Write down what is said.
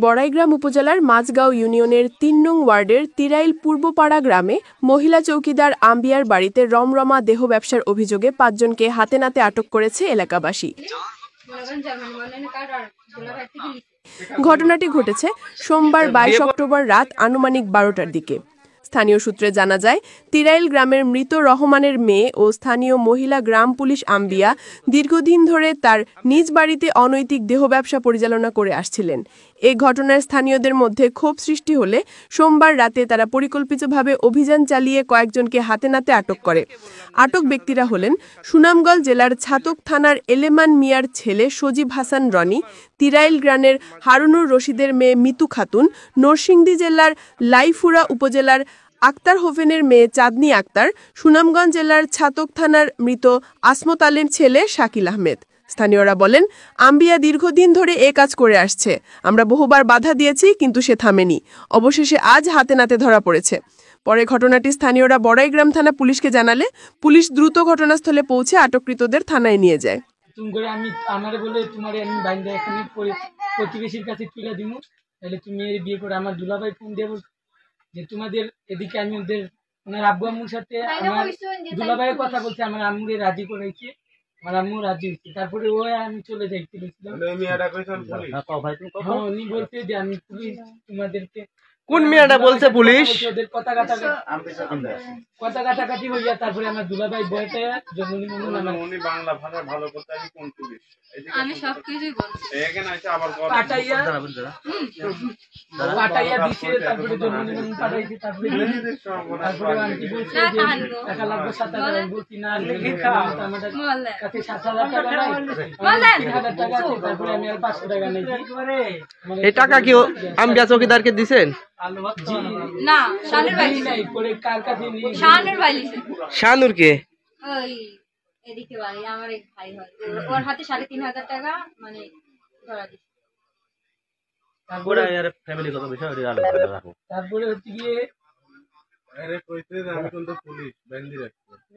বড়াইগ্রাম উপজেলার মাঝগাঁও ইউনিয়নের ৩ নং ওয়ার্ডের তিরাইল পূর্বপাড়া গ্রামে মহিলা চৌকিদার আম্বিয়ার বাড়িতে রমরমা দেহ ব্যবসার অভিযোগে ৫ জনকে হাতে নাতে আটক করেছে এলাকাবাসী। ঘটনাটি ঘটেছে সোমবার ২২ অক্টোবর রাত আনুমানিক ১২টার দিকে। স্থানীয় সূত্রে জানা যায়, তিরাইল গ্রামের মৃত রহমানের মেয়ে ও স্থানীয় মহিলা গ্রাম পুলিশ আম্বিয়া দীর্ঘদিন ধরে তার নিজ বাড়িতে অনৈতিক দেহ ব্যবসা পরিচালনা করে আসছিলেন। এই ঘটনার স্থানীয়দের মধ্যে ক্ষোভ সৃষ্টি হলে সোমবার রাতে তারা পরিকল্পিতভাবে অভিযান চালিয়ে কয়েকজনকে হাতে নাতে আটক করে। আটক ব্যক্তিরা হলেন সুনামগঞ্জ জেলার ছাতক থানার এলেমান মিয়ার ছেলে সজীব হাসান রনি, তিরাইল গ্রামের হারুনুর রশিদের মেয়ে মিতু খাতুন, নরসিংদী জেলার লাইফুরা উপজেলার আক্তার হোসেনের মেয়ে চাঁদনী আক্তার, সুনামগঞ্জ জেলার ছাতক থানার মৃত আসমত আলীর ছেলে শাকিল আহমেদ। স্থানীয়রা বলেন, আম্বিয়া দীর্ঘদিন ধরে এ কাজ করে আসছে। আমরা বহুবার বাধা দিয়েছি, কিন্তু সে থামেনি। অবশেষে আজ হাতে নাতে ধরা পড়েছে। পরে ঘটনাটি স্থানীয়রা বড়াইগ্রাম থানা পুলিশকে জানালে পুলিশ দ্রুত ঘটনাস্থলে পৌঁছে আটককৃতদের থানায় নিয়ে যায়। প্রতিবেশীর কাছে তুলে দিব, তাহলে তুমি এর বিয়ে করে আমার দুলাভাই ফোন দেবো যে তোমাদের এদিকে আমি ওদের ওনার আব্বু আম্মুর সাথে আমার দুলাভাইয়ের কথা বলছে, আমার আম্মুকে রাজি করেছে, আমার আম্মু রাজি হচ্ছে। তারপরে ও আমি চলে যাইতে উনি বলছে যে আমি পুলিশ তোমাদেরকে। কোন মেয়েটা বলছে পুলিশ? ওদের কথা কাটাকাটি হইয়া তারপরে আমার দুলাভাই বয়টা জন্মদিন বাংলা ভাষা ভালো করতে আমি কোন পুলিশ আমি সবকিছুই বলছি এখানে আছে আবার পাটাইয়া দিছে, তারপরে জন্মদিন পাঠাইছে, তারপরে আন্টি বলছে যে টাকা লাগবে ৭,০০০ বলছি না আমাদের কাছে ৭,০০০ টাকা নাই, ৩,০০০ টাকা আছে। তারপরে আমি আর ৫০০ টাকা নেই। এই টাকা কি আম্বিয়া চৌকিদারকে দিছেন? না, শানুর ভাই নাই। পরে কার কাছে নিয়ে শানুর ভাই লিছে। শানুর কে? ওই এদিকে বাড়ি, আমার এক ভাই হয়, ওর হাতে ৩,৫০০ টাকা মানে ধরা দিছে। তারপরে আর ফ্যামিলি কত বিষয় আলোচনা রাখো। তারপরে হচ্ছে গিয়ে আরে কইতে আমি কিন্তু পুলিশ ব্যান্ডি রাখছি।